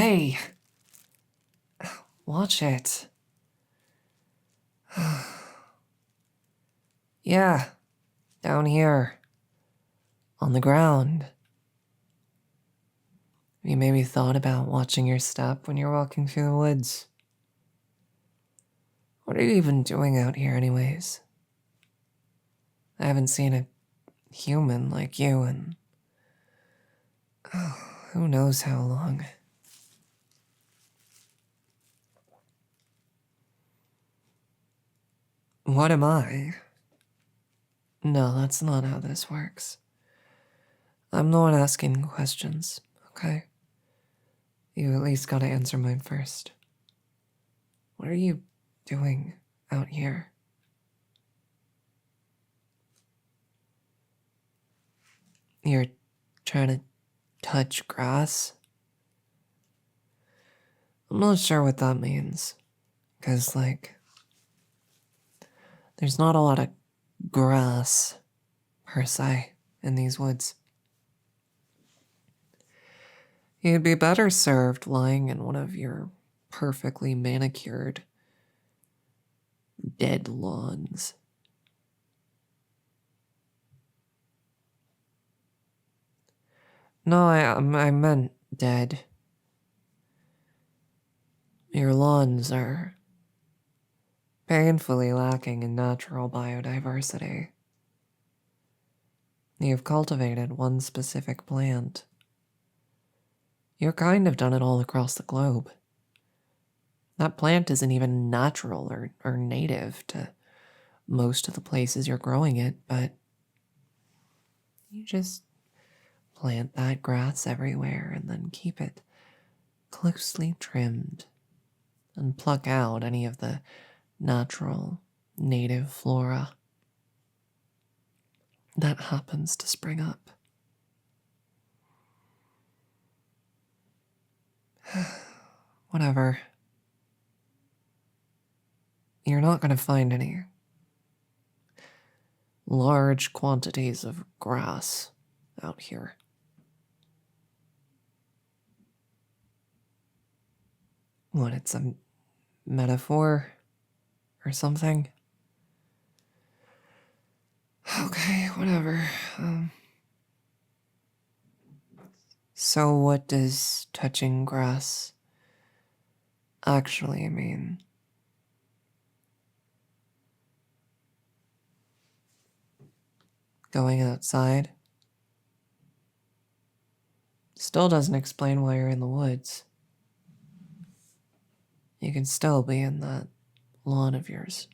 Hey! Watch it. Yeah, down here. On the ground. You maybe thought about watching your step when you're walking through the woods. What are you even doing out here anyways? I haven't seen a human like you in... who knows how long. What am I? No, that's not how this works. I'm the one asking questions, okay? You at least gotta answer mine first. What are you doing out here? You're trying to touch grass? I'm not sure what that means. Because, like, there's not a lot of grass, per se, in these woods. You'd be better served lying in one of your perfectly manicured dead lawns. No, I meant dead. Your lawns are painfully lacking in natural biodiversity. You've cultivated one specific plant. You're kind of done it all across the globe. That plant isn't even natural or native to most of the places you're growing it, but you just plant that grass everywhere and then keep it closely trimmed and pluck out any of the natural, native flora that happens to spring up. Whatever. You're not going to find any large quantities of grass out here. What, it's a metaphor or something? Okay, whatever. So what does touching grass actually mean? Going outside? Still doesn't explain why you're in the woods. You can still be in that lawn of yours.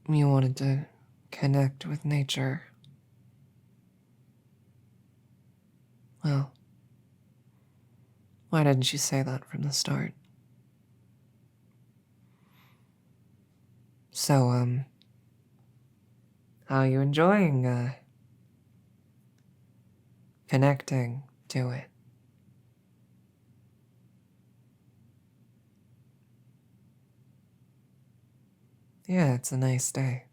You wanted to connect with nature. Well, why didn't you say that from the start? So, how are you enjoying, connecting to it? Yeah, it's a nice day.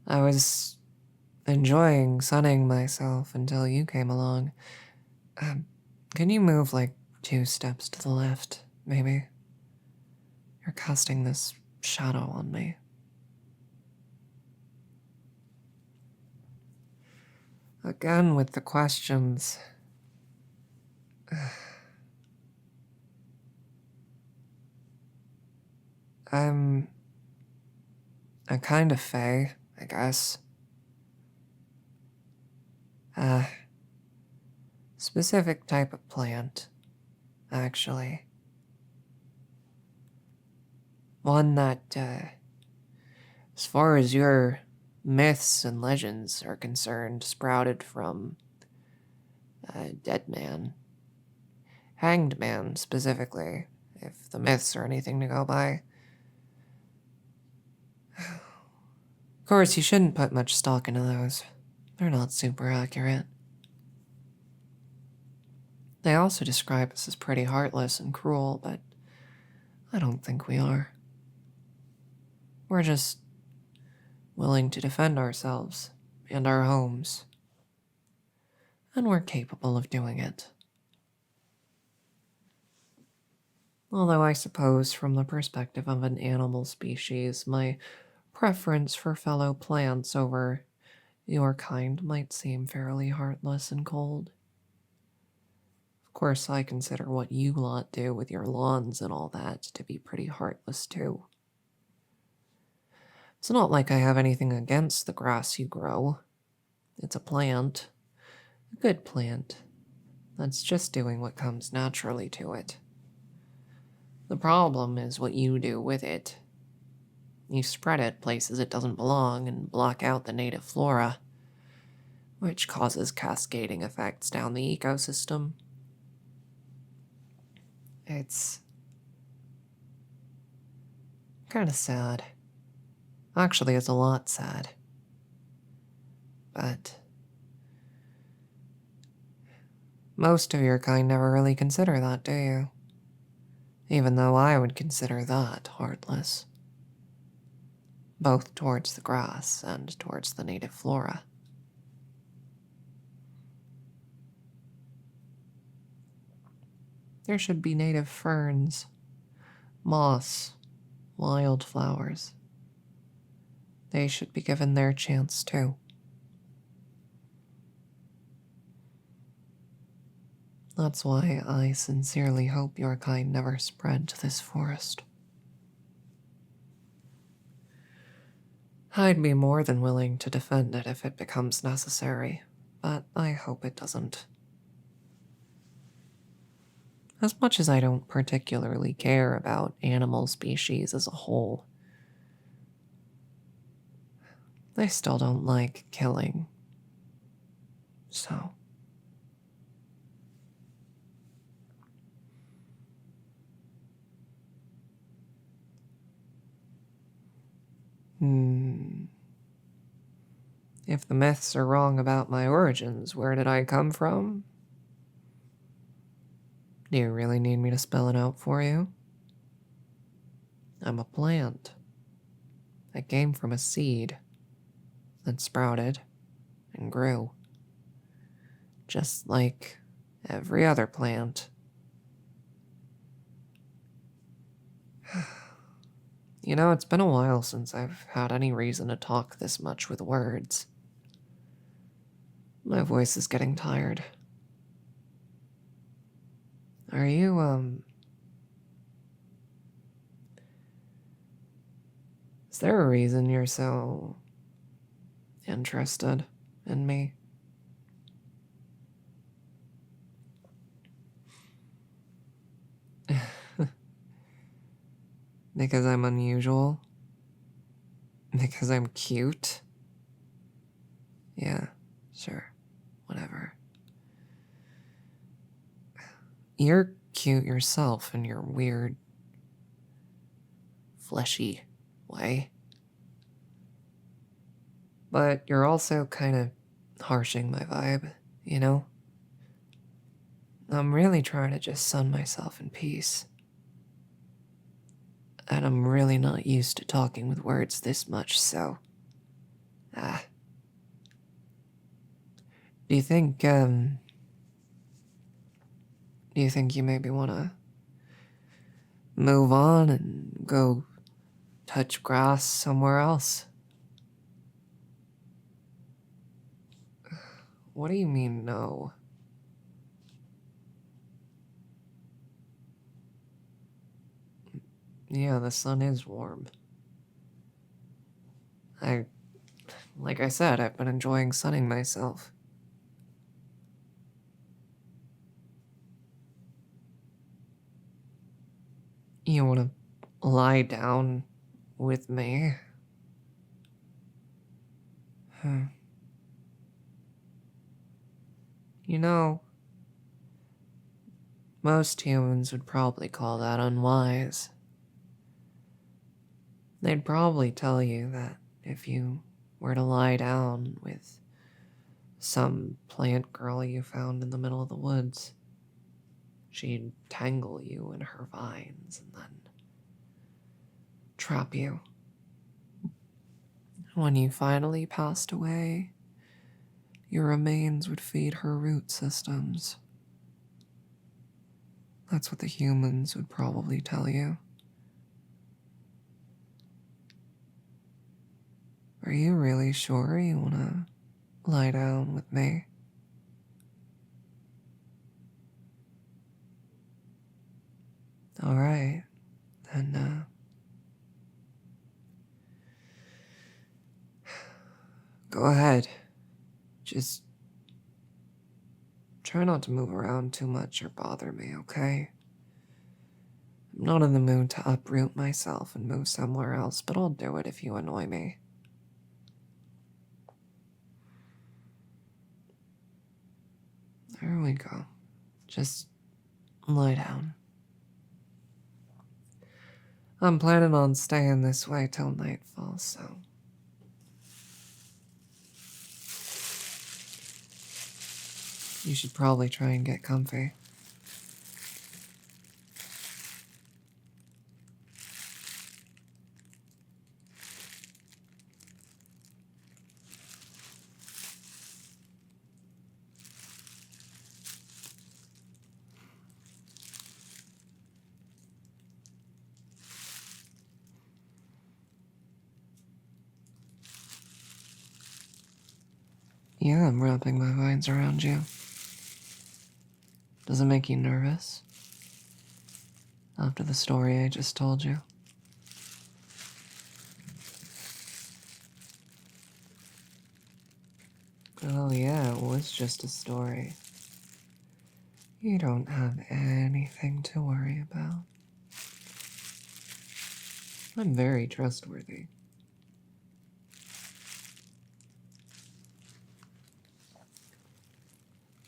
I was enjoying sunning myself until you came along. Can you move like 2 steps to the left, maybe? You're casting this shadow on me. Again with the questions. I'm a kind of fae, I guess. Specific type of plant, actually. One that, as far as your myths and legends are concerned, sprouted from a dead man. Hanged man, specifically, if the myths are anything to go by. Of course, you shouldn't put much stock into those. They're not super accurate. They also describe us as pretty heartless and cruel, but I don't think we are. We're just willing to defend ourselves and our homes. And we're capable of doing it. Although I suppose from the perspective of an animal species, my preference for fellow plants over your kind might seem fairly heartless and cold. Of course, I consider what you lot do with your lawns and all that to be pretty heartless too. It's not like I have anything against the grass you grow. It's a plant. A good plant. That's just doing what comes naturally to it. The problem is what you do with it. You spread it places it doesn't belong and block out the native flora, which causes cascading effects down the ecosystem. It's kind of sad. Actually, it's a lot sad. But most of your kind never really consider that, do you? Even though I would consider that heartless. Both towards the grass and towards the native flora. There should be native ferns, moss, wildflowers. They should be given their chance too. That's why I sincerely hope your kind never spread to this forest. I'd be more than willing to defend it if it becomes necessary, but I hope it doesn't. As much as I don't particularly care about animal species as a whole, I still don't like killing. So. If the myths are wrong about my origins, where did I come from? Do you really need me to spell it out for you? I'm a plant. I came from a seed that sprouted and grew. Just like every other plant. You know, it's been a while since I've had any reason to talk this much with words. My voice is getting tired. Are you, is there a reason you're so interested in me? Because I'm unusual? Because I'm cute? Yeah, sure. Whatever. You're cute yourself in your weird, fleshy way. But you're also kind of harshing my vibe, you know? I'm really trying to just sun myself in peace. And I'm really not used to talking with words this much, so... Do you think you maybe want to move on and go touch grass somewhere else? What do you mean, no? Yeah, the sun is warm. Like I said, I've been enjoying sunning myself. You want to lie down with me? You know, most humans would probably call that unwise. They'd probably tell you that if you were to lie down with some plant girl you found in the middle of the woods, she'd tangle you in her vines and then trap you. When you finally passed away, your remains would feed her root systems. That's what the humans would probably tell you. Are you really sure you want to lie down with me? All right, then, go ahead. Just try not to move around too much or bother me, okay? I'm not in the mood to uproot myself and move somewhere else, but I'll do it if you annoy me. There we go. Just lie down. I'm planning on staying this way till nightfall, so... you should probably try and get comfy. Yeah, I'm wrapping my vines around you. Does it make you nervous? After the story I just told you? Oh yeah, it was just a story. You don't have anything to worry about. I'm very trustworthy.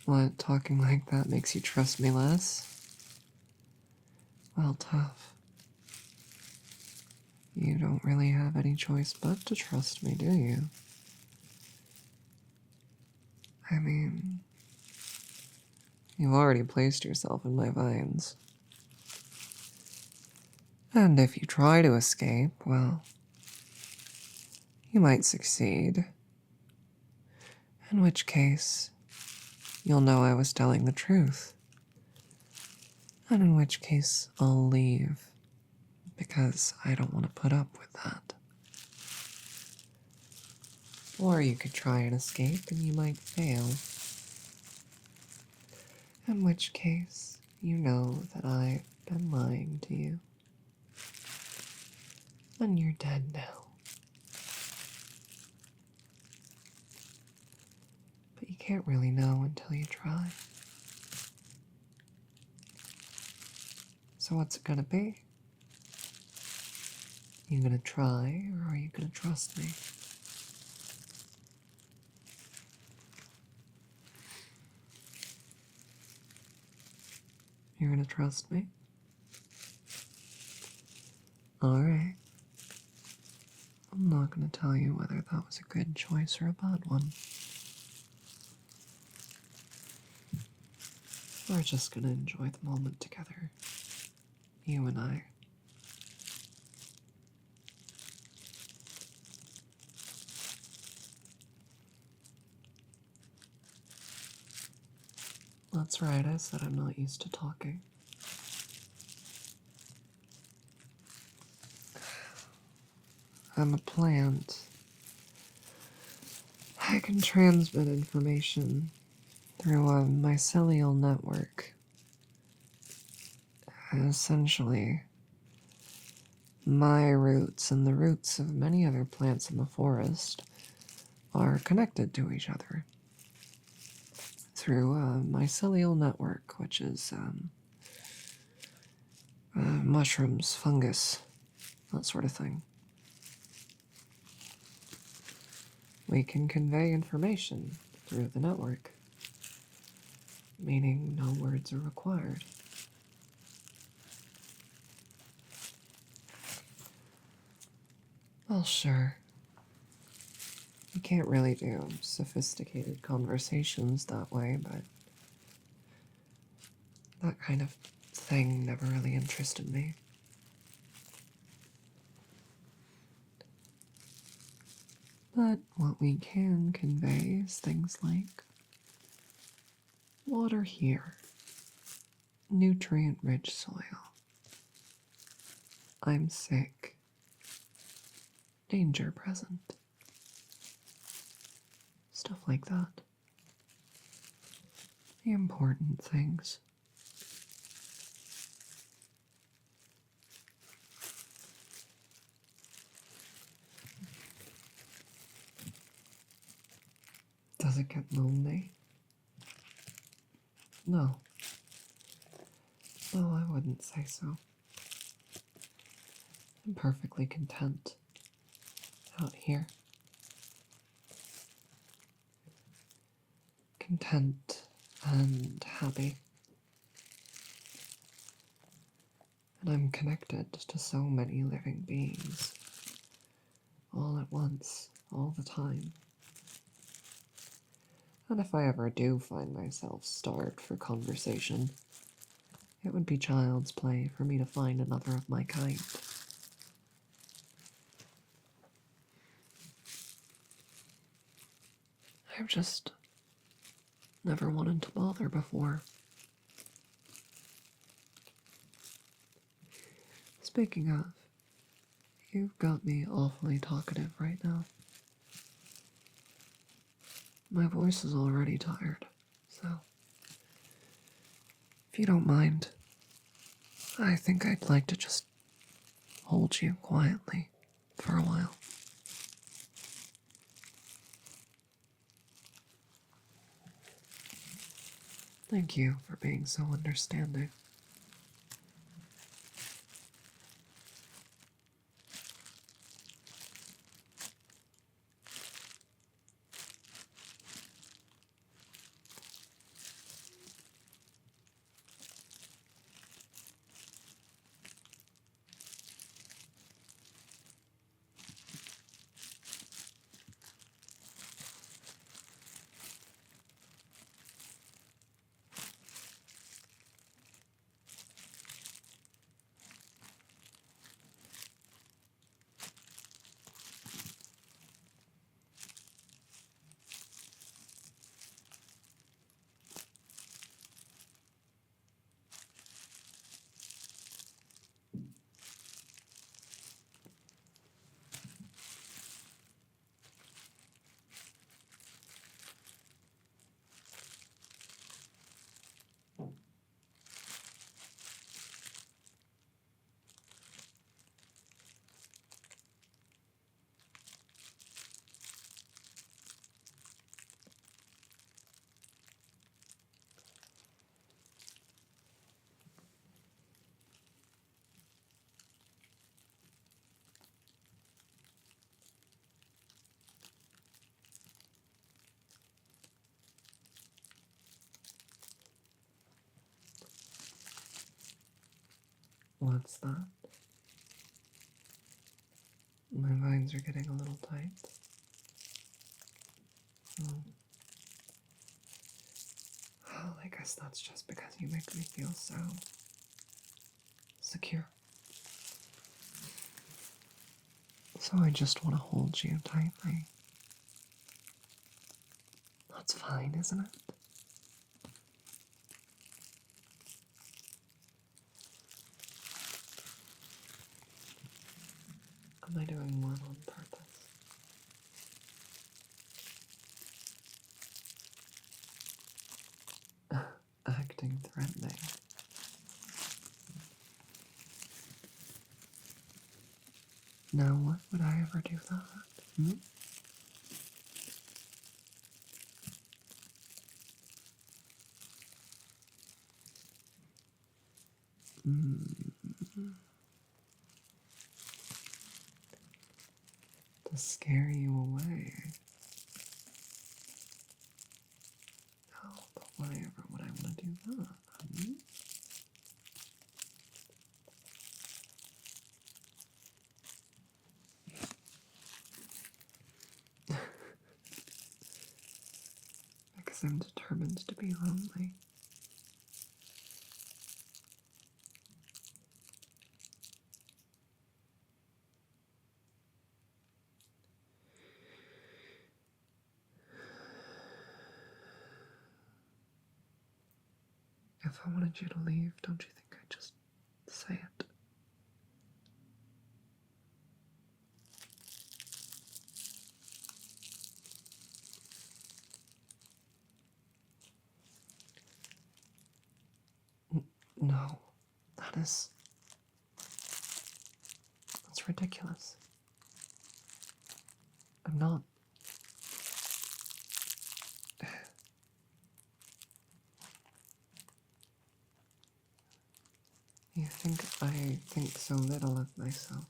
What, talking like that makes you trust me less? Well, tough. You don't really have any choice but to trust me, do you? I mean, you've already placed yourself in my vines. And if you try to escape, well, you might succeed. In which case, you'll know I was telling the truth. And in which case, I'll leave. Because I don't want to put up with that. Or you could try and escape and you might fail. In which case, you know that I've been lying to you. And you're dead now. But you can't really know until you try. So what's it gonna be? You gonna try, or are you gonna trust me? You're gonna trust me? Alright. I'm not gonna tell you whether that was a good choice or a bad one. We're just gonna enjoy the moment together. You and I. That's right, I said I'm not used to talking. I'm a plant. I can transmit information through a mycelial network. Essentially, my roots and the roots of many other plants in the forest are connected to each other through a mycelial network, which is mushrooms, fungus, that sort of thing. We can convey information through the network, meaning no words are required. Well, sure. You can't really do sophisticated conversations that way, but that kind of thing never really interested me. But what we can convey is things like water here, nutrient-rich soil, I'm sick, danger present, stuff like that. The important things. Does it get lonely? No. No, I wouldn't say so. I'm perfectly content out here. Content and happy. And I'm connected to so many living beings, all at once, all the time. And if I ever do find myself starved for conversation, it would be child's play for me to find another of my kind. I've just never wanted to bother before. Speaking of, you've got me awfully talkative right now. My voice is already tired, so if you don't mind, I think I'd like to just hold you quietly for a while. Thank you for being so understanding. What's that? My vines are getting a little tight. Oh. Well, I guess that's just because you make me feel so secure. So I just want to hold you tightly. That's fine, isn't it? Am I doing one on purpose? Acting threatening. Now, what would I ever do that? Hmm? To scare you away. Oh, but why ever would I want to do that? Hmm? Because I'm determined to be lonely. If I wanted you to leave, don't you think I'd just say it? No, that's ridiculous. I'm not. You think I think so little of myself?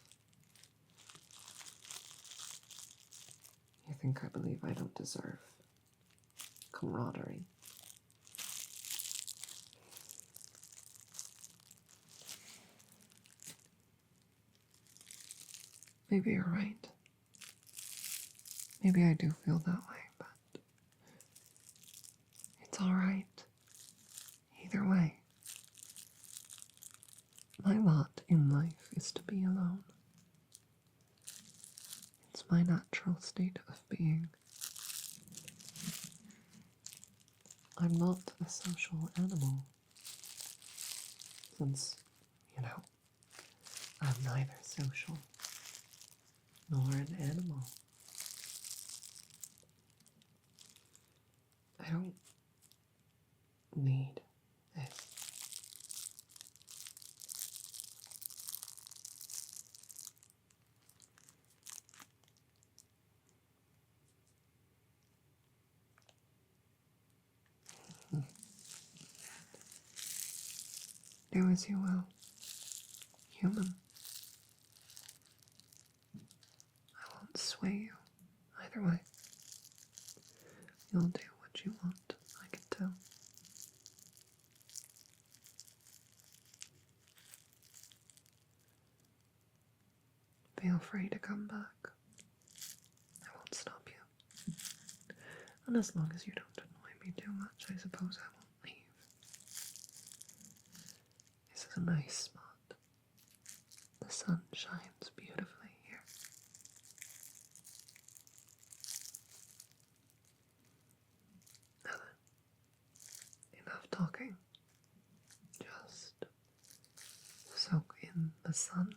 You think I believe I don't deserve camaraderie? Maybe you're right. Maybe I do feel that way, but it's alright. Either way, my lot in life is to be alone. It's my natural state of being. I'm not a social animal, since, I'm neither social nor an animal. I don't need this. Do as you will, human. I won't sway you either way. You'll do what you want, I can tell. Feel free to come back. I won't stop you. And as long as you don't annoy me too much, I suppose I won't leave. This is a nice spot. The sun shines beautifully here. Now then, enough talking. Just soak in the sun.